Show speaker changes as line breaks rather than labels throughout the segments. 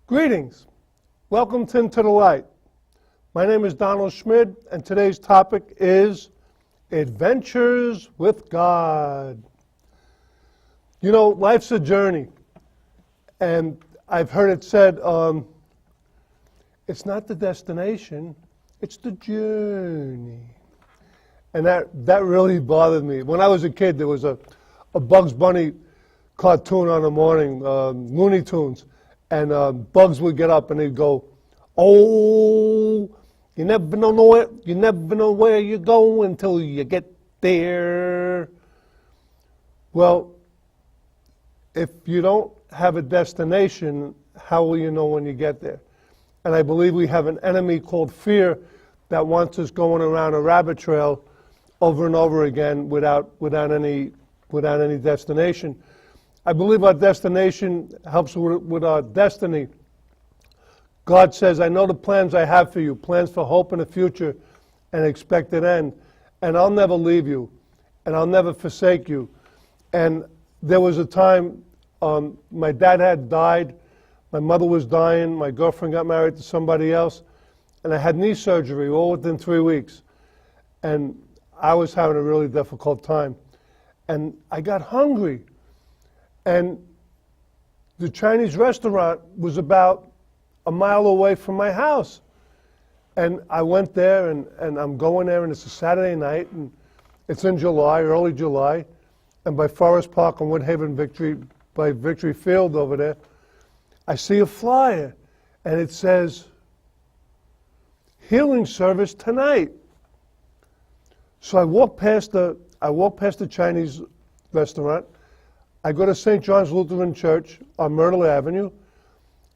Greetings. Welcome to Into the Light. My name is Schmid, and today's topic is Adventures with God. You know, life's a journey, and I've heard it said, it's not the destination, it's the journey. And that really bothered me. When I was a kid, there was a Bugs Bunny cartoon on the morning, Looney Tunes, and Bugs would get up and he'd go, "Oh, you never know where you go until you get there." Well, if you don't have a destination, how will you know when you get there? And I believe we have an enemy called fear that wants us going around a rabbit trail over and over again without any destination. I believe our destination helps with our destiny. God says, "I know the plans I have for you, plans for hope in the future and expected end. And I'll never leave you, and I'll never forsake you." And there was a time my dad had died, my mother was dying, my girlfriend got married to somebody else, and I had knee surgery all within 3 weeks. And I was having a really difficult time. And I got hungry. And the Chinese restaurant was about a mile away from my house. And I went there, and I'm going there, and it's a Saturday night, and it's in July, early July, and by Forest Park and Woodhaven by Victory Field over there, I see a flyer, and it says, "Healing service tonight." So I walk past the Chinese restaurant. I go to St. John's Lutheran Church on Myrtle Avenue,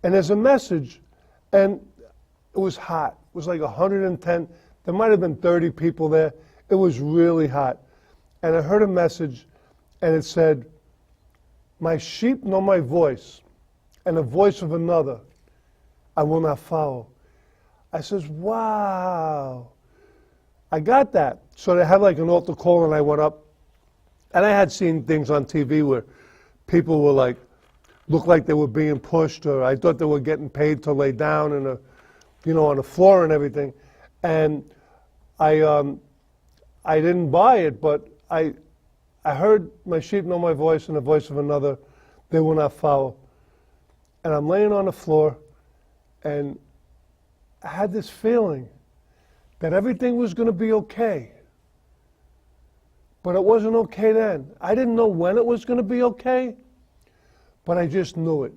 and there's a message, and it was hot. It was like 110. There might have been 30 people there. It was really hot. And I heard a message, and it said, "My sheep know my voice, and the voice of another I will not follow." I says, wow. I got that. So they had like an altar call, and I went up. And I had seen things on TV where people were like, looked like they were being pushed, or I thought they were getting paid to lay down on the floor and everything. And I didn't buy it, but I heard, "My sheep know my voice, and the voice of another they will not follow." And I'm laying on the floor, and I had this feeling that everything was going to be okay. But it wasn't okay then. I didn't know when it was going to be okay, but I just knew it.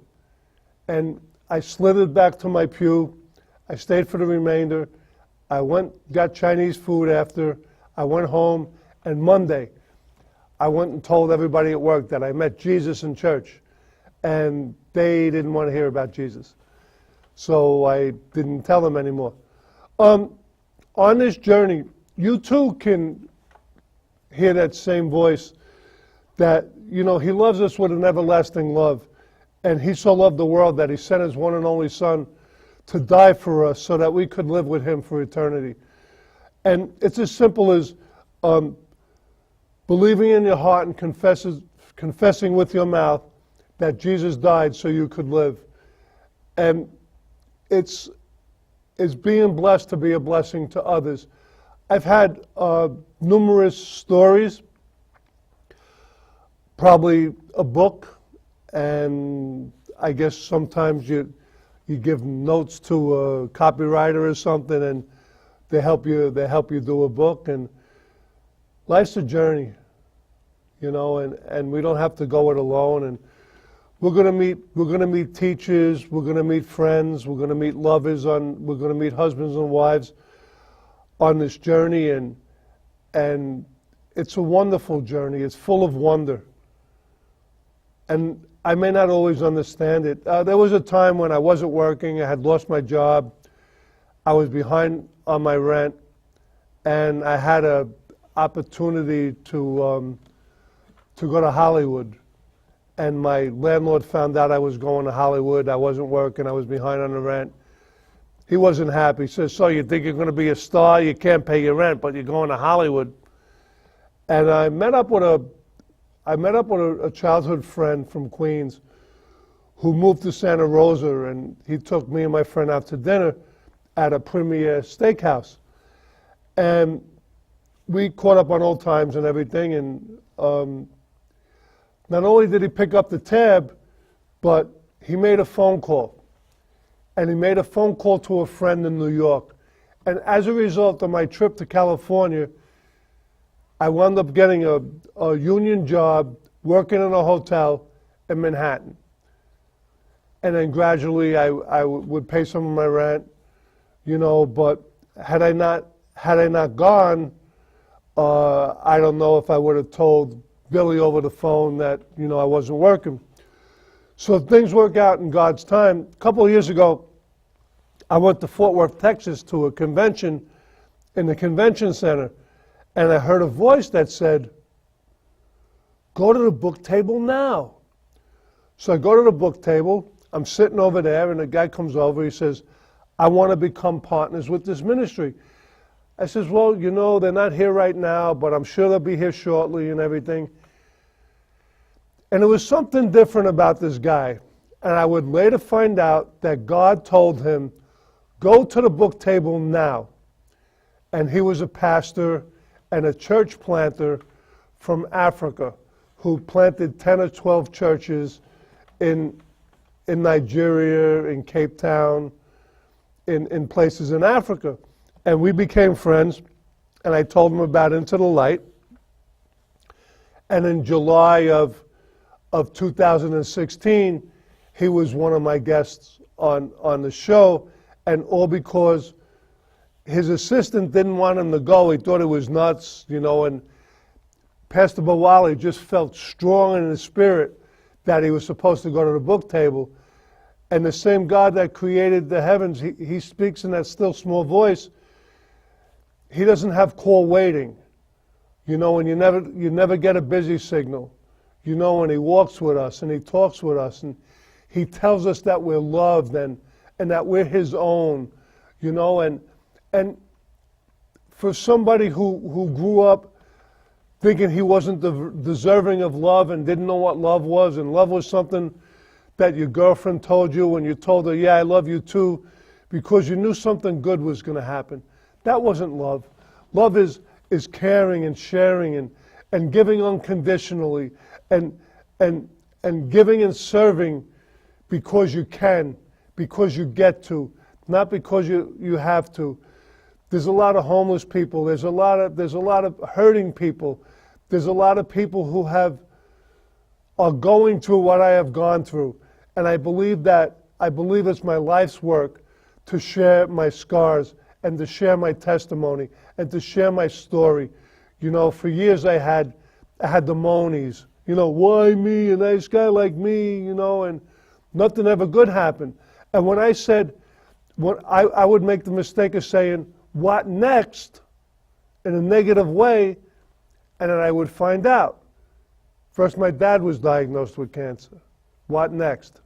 And I slithered back to my pew. I stayed for the remainder. I got Chinese food after. I went home, and Monday, I went and told everybody at work that I met Jesus in church, and they didn't want to hear about Jesus. So I didn't tell them anymore. On this journey, you too can hear that same voice that, He loves us with an everlasting love. And He so loved the world that He sent His one and only Son to die for us so that we could live with Him for eternity. And it's as simple as believing in your heart and confessing with your mouth that Jesus died so you could live. And it's being blessed to be a blessing to others. I've had numerous stories, probably a book, and I guess sometimes you give notes to a copywriter or something, and they help you do a book. And life's a journey, and we don't have to go it alone. And we're going to meet teachers, we're going to meet friends, we're going to meet lovers, we're going to meet husbands and wives on this journey, and it's a wonderful journey. It's full of wonder. And I may not always understand it. There was a time when I wasn't working, I had lost my job, I was behind on my rent, and I had an opportunity to go to Hollywood. And my landlord found out I was going to Hollywood. I wasn't working. I was behind on the rent. He wasn't happy. He says, "So you think you're going to be a star? You can't pay your rent, but you're going to Hollywood." And I met up with a childhood friend from Queens who moved to Santa Rosa, and he took me and my friend out to dinner at a premier steakhouse. And we caught up on old times and everything, and not only did he pick up the tab, but he made a phone call. And he made a phone call to a friend in New York. And as a result of my trip to California, I wound up getting a union job working in a hotel in Manhattan. And then gradually I would pay some of my rent, you know, but had I not gone, I don't know if I would have told Billy over the phone that, you know, I wasn't working. So things work out in God's time. A couple of years ago, I went to Fort Worth, Texas to a convention in the convention center, and I heard a voice that said, "Go to the book table now." So I go to the book table, I'm sitting over there, and a guy comes over, he says, "I want to become partners with this ministry." I says, "Well, you know, they're not here right now, but I'm sure they'll be here shortly," and everything. And there was something different about this guy. And I would later find out that God told him, "Go to the book table now." And he was a pastor and a church planter from Africa who planted 10 or 12 churches in Nigeria, in Cape Town, in places in Africa. And we became friends, and I told him about Into the Light. And in July of 2016, he was one of my guests on the show, and all because his assistant didn't want him to go. He thought it was nuts, you know, and Pastor Bawali just felt strong in his spirit that he was supposed to go to the book table. And the same God that created the heavens, he speaks in that still small voice. He doesn't have call waiting, you know, and you never get a busy signal. You know, when he walks with us and he talks with us and he tells us that we're loved and that we're his own, you know, and for somebody who grew up thinking he wasn't deserving of love and didn't know what love was, and love was something that your girlfriend told you when you told her, "Yeah, I love you too," because you knew something good was going to happen. That wasn't love. Love is caring and sharing and giving unconditionally and giving and serving because you can, because you get to, not because you have to. There's a lot of homeless people. There's a lot of hurting people. There's a lot of people who are going through what I have gone through, and I believe it's my life's work to share my scars and to share my testimony and to share my story. You know, for years I had the monies. You know, why me? A nice guy like me, you know, and nothing ever good happened. And when I said, I would make the mistake of saying, "What next?" in a negative way, and then I would find out. First, my dad was diagnosed with cancer. What next?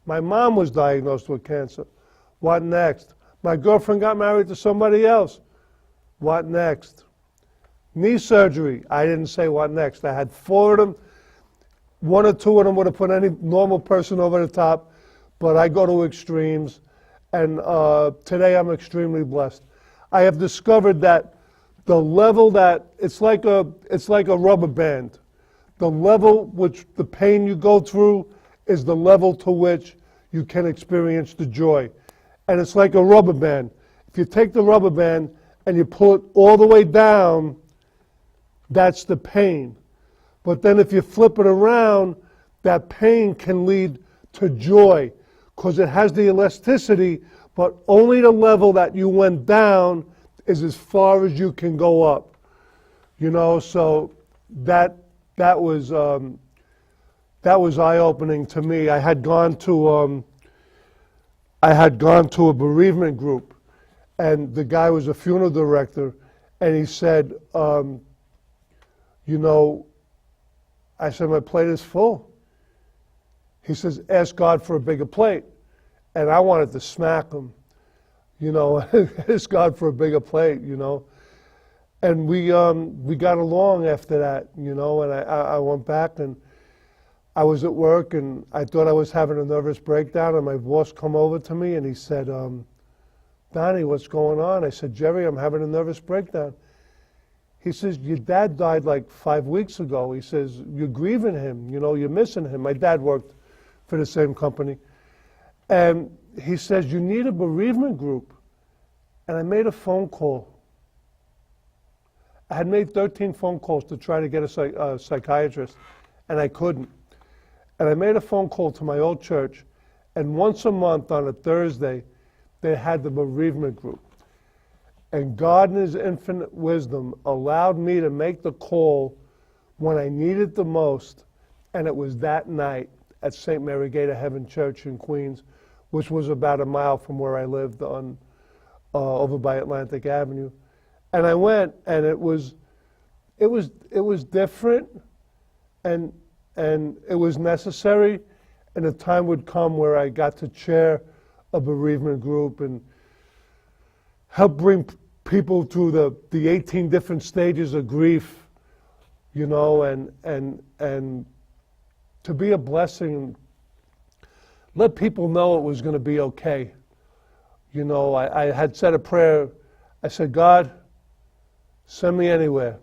My mom was diagnosed with cancer. What next? My girlfriend got married to somebody else. What next? Knee surgery. I didn't say what next. I had 4 of them. 1 or 2 of them would have put any normal person over the top, but I go to extremes, and today I'm extremely blessed. I have discovered that the level that it's like a rubber band. The level which the pain you go through is the level to which you can experience the joy. And it's like a rubber band. If you take the rubber band and you pull it all the way down, that's the pain. But then if you flip it around, that pain can lead to joy because it has the elasticity, but only the level that you went down is as far as you can go up. You know, so that was eye-opening to me. I had gone to a bereavement group, and the guy was a funeral director, and he said, you know, I said, "My plate is full." He says, "Ask God for a bigger plate." And I wanted to smack him, you know, ask God for a bigger plate, you know. And we got along after that, you know, and I went back and I was at work and I thought I was having a nervous breakdown, and my boss come over to me and he said, Barney, what's going on? I said, Jerry, I'm having a nervous breakdown. He says, your dad died like 5 weeks ago. He says, you're grieving him, you know, you're missing him. My dad worked for the same company. And he says, you need a bereavement group. And I made a phone call. I had made 13 phone calls to try to get a psychiatrist, and I couldn't. And I made a phone call to my old church, and once a month on a Thursday, they had the bereavement group. And God in His infinite wisdom allowed me to make the call when I needed the most, and it was that night at St. Mary Gate of Heaven Church in Queens, which was about a mile from where I lived on over by Atlantic Avenue. And I went, and it was different, and it was necessary, and a time would come where I got to chair a bereavement group and help bring people through the 18 different stages of grief, you know, and to be a blessing, let people know it was going to be okay. You know, I had said a prayer. I said, God, send me anywhere,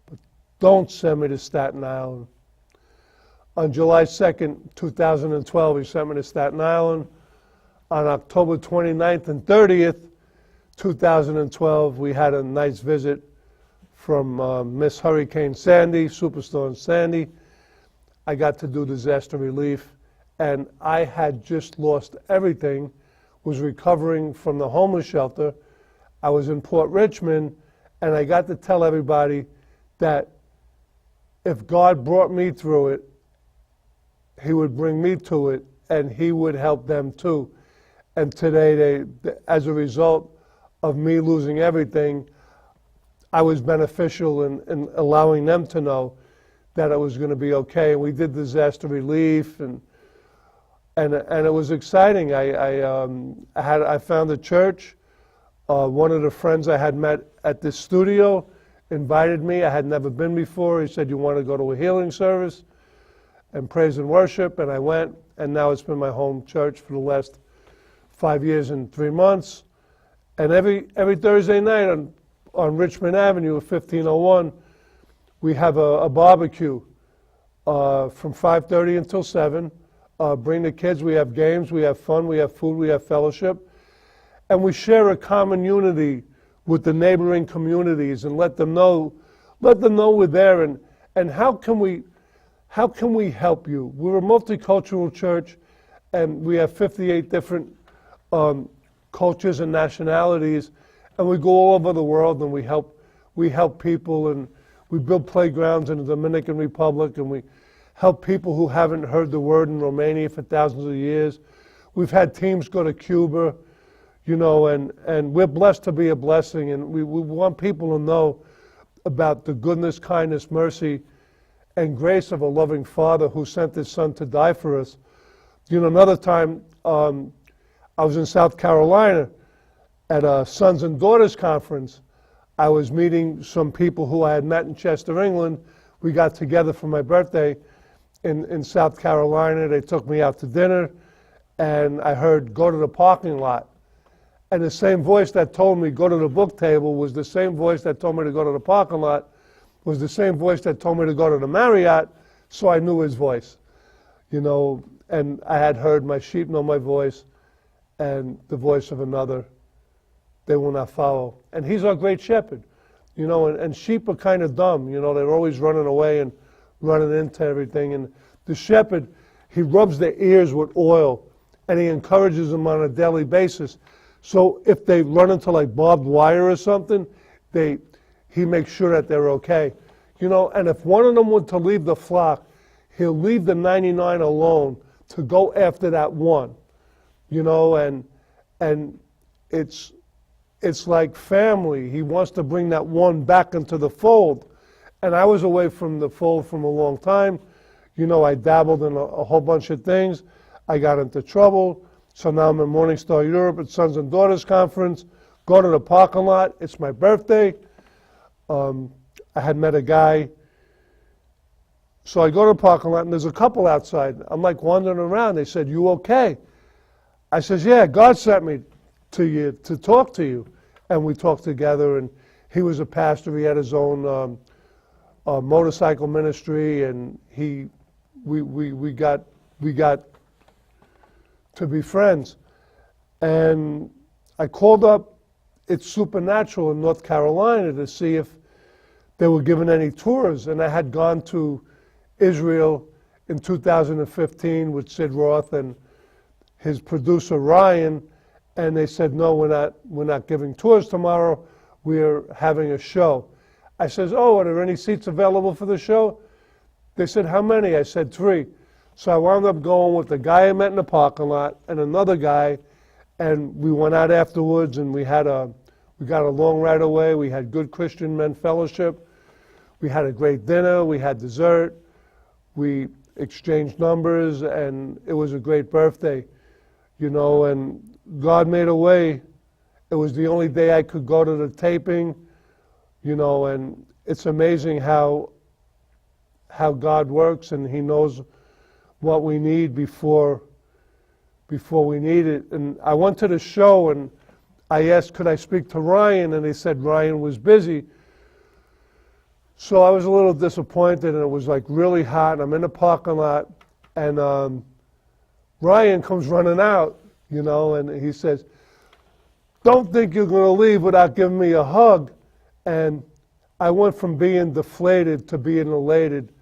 but don't send me to Staten Island. On July 2nd, 2012, He sent me to Staten Island. On October 29th and 30th, 2012, we had a nice visit from Miss Hurricane Sandy, Superstorm Sandy. I got to do disaster relief, and I had just lost everything, was recovering from the homeless shelter. I was in Port Richmond, and I got to tell everybody that if God brought me through it, He would bring me to it, and He would help them too. And today, as a result of me losing everything, I was beneficial in allowing them to know that it was going to be okay. And we did disaster relief, and it was exciting. I found a church. One of the friends I had met at this studio invited me. I had never been before. He said, you want to go to a healing service and praise and worship? And I went, and now it's been my home church for the last 5 years and 3 months. And every Thursday night on Richmond Avenue, 1501, we have a barbecue from 5:30 until 7. Bring the kids. We have games. We have fun. We have food. We have fellowship. And we share a common unity with the neighboring communities and let them know we're there. And how can we help you? We're a multicultural church, and we have 58 different cultures and nationalities, and we go all over the world, and we help people, and we build playgrounds in the Dominican Republic, and we help people who haven't heard the word in Romania for thousands of years. We've had teams go to Cuba, you know, and we're blessed to be a blessing, and we want people to know about the goodness, kindness, mercy, and grace of a loving Father who sent His Son to die for us. You know, another time, I was in South Carolina at a Sons and Daughters conference. I was meeting some people who I had met in Chester, England. We got together for my birthday in South Carolina. They took me out to dinner, and I heard, go to the parking lot. And the same voice that told me, go to the book table, was the same voice that told me to go to the parking lot, was the same voice that told me to go to the Marriott, so I knew His voice. You know, and I had heard, my sheep know my voice, and the voice of another they will not follow. And He's our great shepherd. You know, and sheep are kind of dumb. You know, they're always running away and running into everything. And the shepherd, He rubs their ears with oil, and He encourages them on a daily basis. So if they run into like barbed wire or something, He makes sure that they're okay. You know, and if one of them were to leave the flock, He'll leave the 99 alone to go after that one. You know, and it's like family. He wants to bring that one back into the fold. And I was away from the fold from a long time. You know, I dabbled in a whole bunch of things. I got into trouble. So now I'm in Morningstar Europe at Sons and Daughters Conference. Go to the parking lot. It's my birthday. I had met a guy So I go to the parking lot, and there's a couple outside. I'm like wandering around. They said, "You okay?" I says, "Yeah, God sent me to you to talk to you." And we talked together, and he was a pastor. He had his own motorcycle ministry, and we got to be friends. And I called up It's Supernatural in North Carolina to see if they were giving any tours, and I had gone to Israel in 2015 with Sid Roth and his producer Ryan, and they said, "No, we're not giving tours tomorrow. We're having a show." I says, "Oh, are there any seats available for the show?" They said, "How many?" I said, 3. So I wound up going with the guy I met in the parking lot and another guy, and we went out afterwards, and we got along right away. We had good Christian men fellowship. We had a great dinner. We had dessert. We exchanged numbers, and it was a great birthday, and God made a way. It was the only day I could go to the taping, and it's amazing how God works, and he knows what we need before we need it. And I went to the show, and I asked, could I speak to Ryan? And they said Ryan was busy. So I was a little disappointed, and it was like really hot, and I'm in the parking lot, and Ryan comes running out, and he says, "Don't think you're going to leave without giving me a hug." And I went from being deflated to being elated,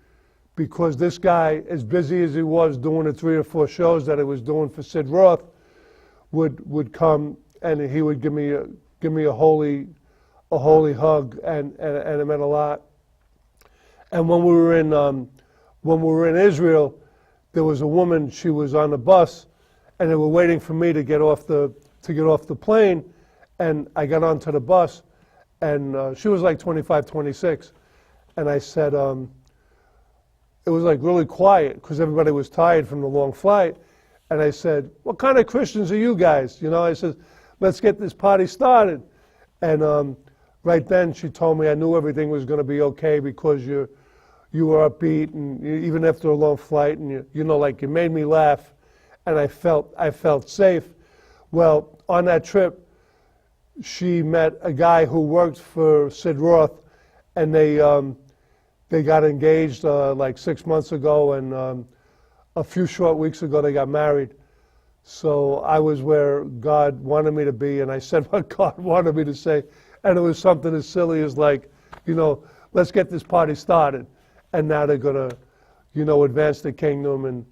because this guy, as busy as he was doing the 3 or 4 shows that he was doing for Sid Roth, would come and he would give me a holy hug, and it meant a lot. And when we were in Israel, there was a woman. She was on the bus, and they were waiting for me to get off the plane. And I got onto the bus, and she was like 25, 26, and I said, it was like really quiet because everybody was tired from the long flight. And I said, "What kind of Christians are you guys?" I said, "Let's get this party started." And right then she told me I knew everything was going to be okay because you were upbeat, and even after a long flight, and you made me laugh, and I felt safe. Well, on that trip, she met a guy who worked for Sid Roth, and they got engaged like 6 months ago, and a few short weeks ago they got married. So I was where God wanted me to be, and I said what God wanted me to say, and it was something as silly as like, let's get this party started, and now they're gonna, advance the kingdom and,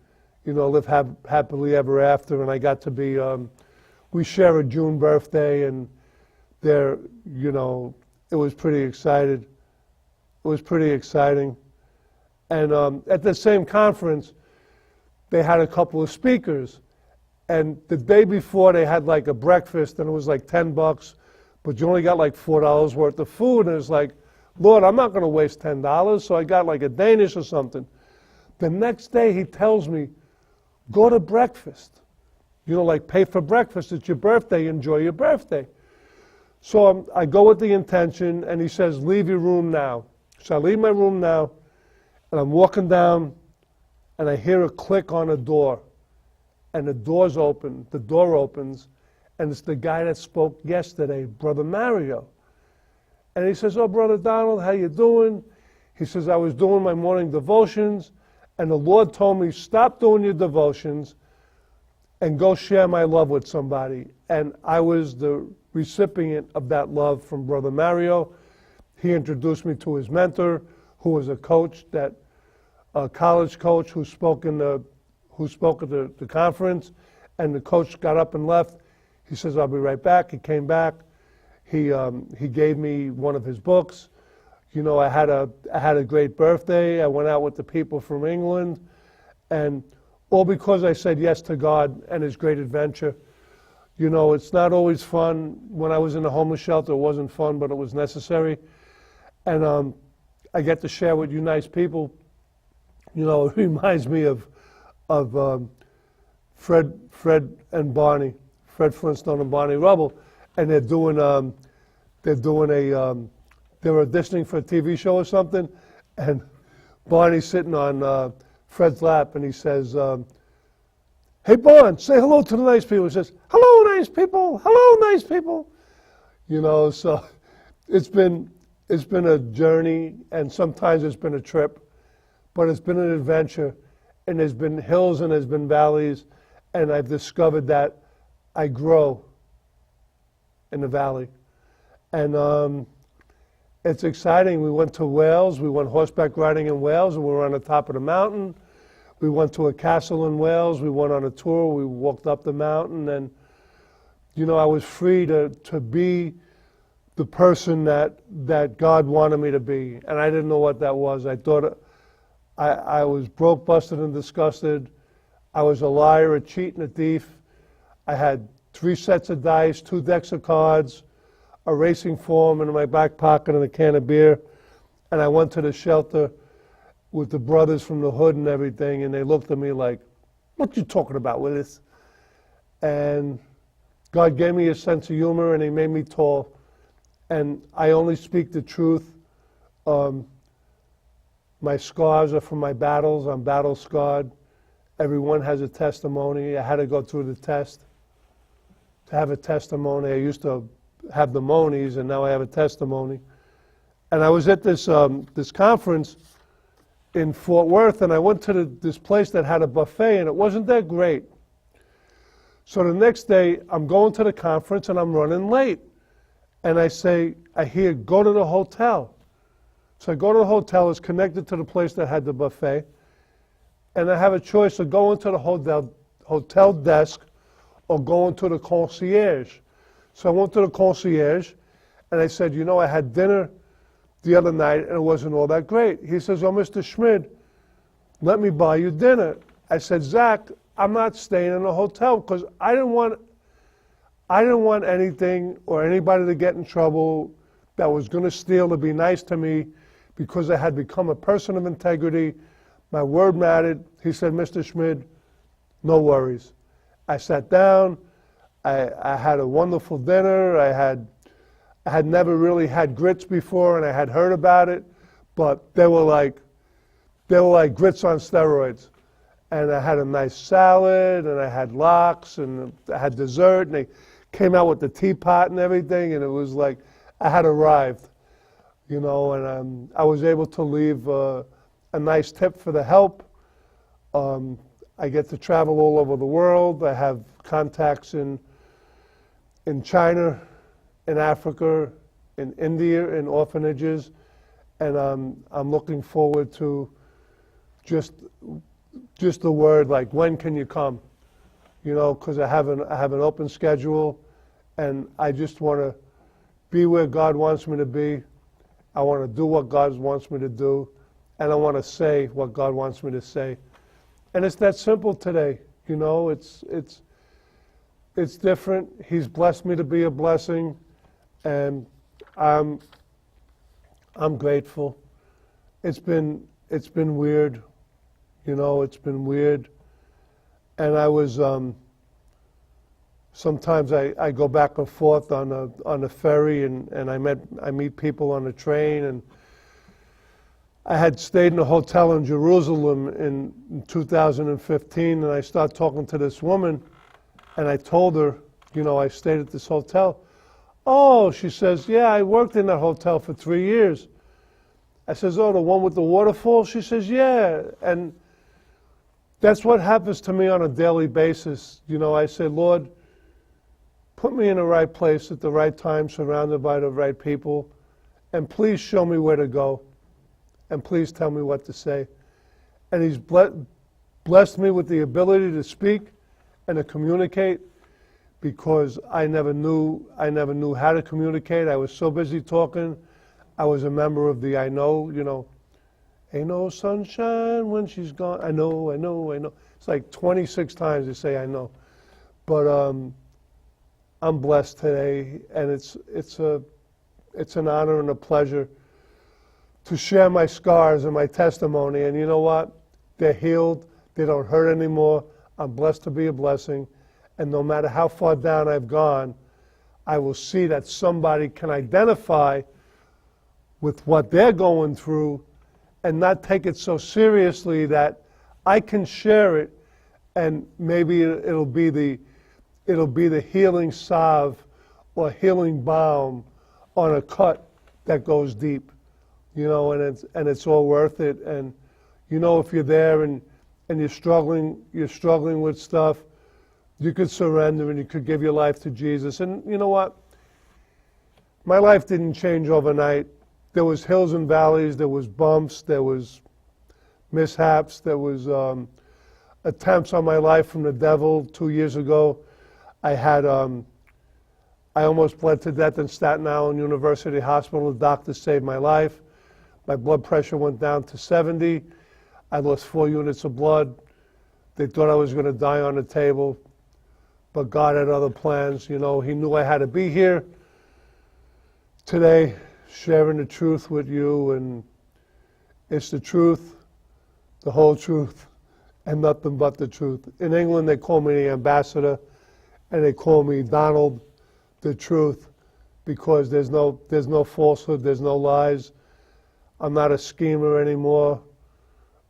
live happily ever after. And I got to be, we share a June birthday, and there, it was pretty excited. It was pretty exciting. And at the same conference, they had a couple of speakers. And the day before, they had like a breakfast, and it was like $10, but you only got like $4 worth of food. And it's like, Lord, I'm not going to waste $10. So I got like a Danish or something. The next day, he tells me, go to breakfast. Like pay for breakfast. It's your birthday. Enjoy your birthday. So I go with the intention, and he says, leave your room now. So I leave my room now, and I'm walking down, and I hear a click on a door, and the door opens, and it's the guy that spoke yesterday, Brother Mario. And he says, "Oh, Brother Donald, how you doing?" He says, "I was doing my morning devotions, and the Lord told me, stop doing your devotions and go share my love with somebody." And I was the recipient of that love from Brother Mario. He introduced me to his mentor, who was a coach, a college coach who spoke at the conference, and the coach got up and left. He says, "I'll be right back." He came back. He gave me one of his books. I had a great birthday. I went out with the people from England, and all because I said yes to God and his great adventure. It's not always fun. When I was in the homeless shelter, it wasn't fun, but it was necessary. And I get to share with you nice people. It reminds me of Fred and Barney, Fred Flintstone and Barney Rubble, and they're auditioning for a TV show or something, and Barney's sitting on Fred's lap, and he says, "Hey, Barn, say hello to the nice people." He says, "Hello, nice people. Hello, nice people." You know, so it's been a journey, and sometimes it's been a trip, but it's been an adventure, and there's been hills and there's been valleys, and I've discovered that I grow in the valley. And it's exciting. We went to Wales. We went horseback riding in Wales, and we were on the top of the mountain. We went to a castle in Wales. We went on a tour. We walked up the mountain, and I was free to be the person that God wanted me to be, and I didn't know what that was. I thought I was broke, busted, and disgusted. I was a liar, a cheat, and a thief. I had 3 sets of dice, 2 decks of cards, a racing form in my back pocket, and a can of beer. And I went to the shelter with the brothers from the hood and everything, and they looked at me like, "What you talking about, Willis?" And God gave me a sense of humor, and he made me tall. And I only speak the truth. My scars are from my battles. I'm battle scarred. Everyone has a testimony. I had to go through the test to have a testimony. I used to have the monies, and now I have a testimony. And I was at this conference in Fort Worth, and I went to this place that had a buffet, and it wasn't that great. So the next day, I'm going to the conference, and I'm running late. And I hear, "Go to the hotel." So I go to the hotel. It's connected to the place that had the buffet. And I have a choice of going to the hotel desk or going to the concierge. So I went to the concierge, and I said, "I had dinner the other night, and it wasn't all that great." He says, "Oh, Mr. Schmid, let me buy you dinner." I said, "Zach, I'm not staying in a hotel," because I didn't want anything or anybody to get in trouble that was going to steal to be nice to me, because I had become a person of integrity. My word mattered. He said, "Mr. Schmid, no worries." I sat down. I had a wonderful dinner. I had never really had grits before, and I had heard about it, but they were like grits on steroids. And I had a nice salad, and I had lox, and I had dessert, and they came out with the teapot and everything, and it was like I had arrived, and I was able to leave a nice tip for the help. I get to travel all over the world. I have contacts in China, in Africa, in India, in orphanages, and I'm looking forward to just the word, like, when can you come? Because I have an open schedule, and I just want to be where God wants me to be. I want to do what God wants me to do, and I want to say what God wants me to say. And it's that simple today. It's different. He's blessed me to be a blessing, and I'm grateful. It's been weird. It's been weird. And I was sometimes I go back and forth on a ferry, and I meet people on the train, and I had stayed in a hotel in Jerusalem in 2015, and I started talking to this woman, and I told her, I stayed at this hotel. "Oh," she says, "yeah, I worked in that hotel for 3 years." I says, "Oh, the one with the waterfall?" She says, "Yeah." And that's what happens to me on a daily basis. I say, "Lord, put me in the right place at the right time, surrounded by the right people, and please show me where to go, and please tell me what to say." And he's blessed me with the ability to speak and to communicate, because I never knew how to communicate. I was so busy talking. I was a member of the I know, "Ain't no sunshine when she's gone. I know, I know, I know." It's like 26 times they say I know. But I'm blessed today, and it's an honor and a pleasure to share my scars and my testimony. And you know what? They're healed. They don't hurt anymore. I'm blessed to be a blessing. And no matter how far down I've gone, I will see that somebody can identify with what they're going through, and not take it so seriously that I can share it, and maybe it'll be the healing salve or healing balm on a cut that goes deep, and it's all worth it. And if you're there and you're struggling with stuff, you could surrender and you could give your life to Jesus. And you know what? My life didn't change overnight. There was hills and valleys, there was bumps, there was mishaps, there was attempts on my life from the devil. 2 years ago, I almost bled to death in Staten Island University Hospital. The doctor saved my life. My blood pressure went down to 70. I lost 4 units of blood. They thought I was going to die on the table, but God had other plans. He knew I had to be here today, sharing the truth with you, and it's the truth, the whole truth, and nothing but the truth. In England, they call me the ambassador, and they call me Donald, the truth, because there's no falsehood, there's no lies. I'm not a schemer anymore.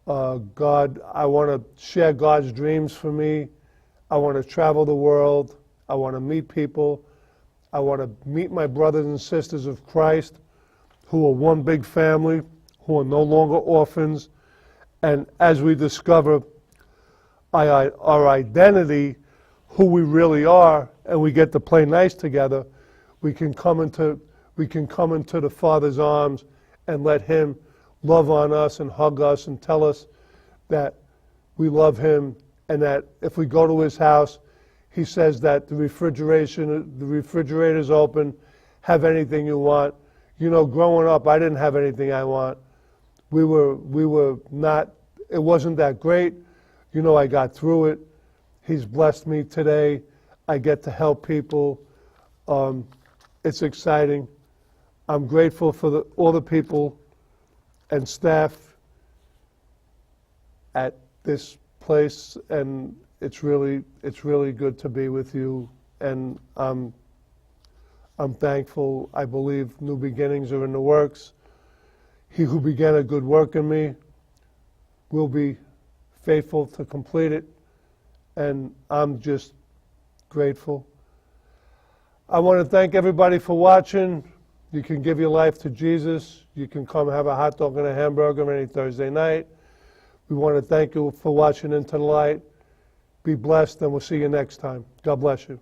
God, I want to share God's dreams for me. I want to travel the world. I want to meet people. I want to meet my brothers and sisters of Christ who are one big family, who are no longer orphans. And as we discover our identity, who we really are, and we get to play nice together, we can come into the Father's arms and let Him love on us and hug us and tell us that we love Him, and that if we go to His house, He says that the refrigerator's open, have anything you want. Growing up, I didn't have anything I want. We were not, it wasn't that great. I got through it. He's blessed me today. I get to help people. It's exciting. I'm grateful for all the people and staff at this place, and it's really good to be with you. And I'm thankful. I believe new beginnings are in the works. He who began a good work in me will be faithful to complete it. And I'm just grateful. I want to thank everybody for watching. You can give your life to Jesus. You can come have a hot dog and a hamburger any Thursday night. We want to thank you for watching Into the Light. Be blessed, and we'll see you next time. God bless you.